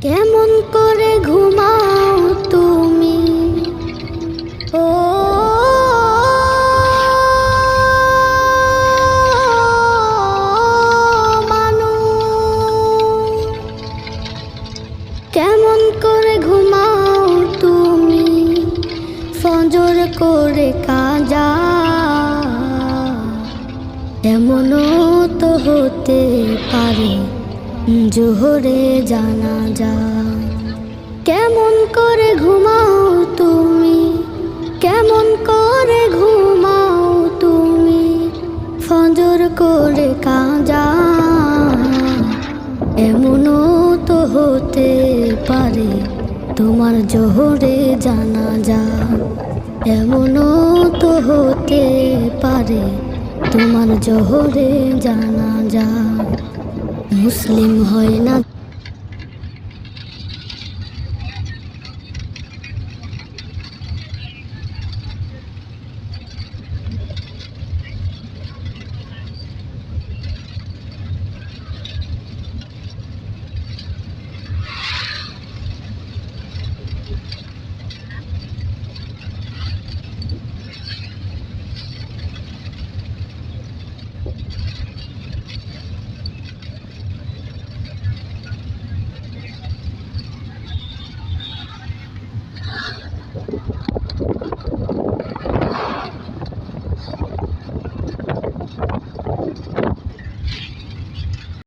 কেমন করে ঘুমাও তুমি ও মানুষ, কেমন করে ঘুমাও তুমি ফজর করে কাজা, এমনও তো হতে পারে জোহরে জানাজা। কেমন করে ঘুমাও তুমি, কেমন করে ঘুমাও তুমি ফজর করে কাজা, এমনও তো হতে পারে তোমার জোহরে জানাজা, এমনও তো হতে পারে তোমার জোহরে জানাজা। মুসলিম হয় না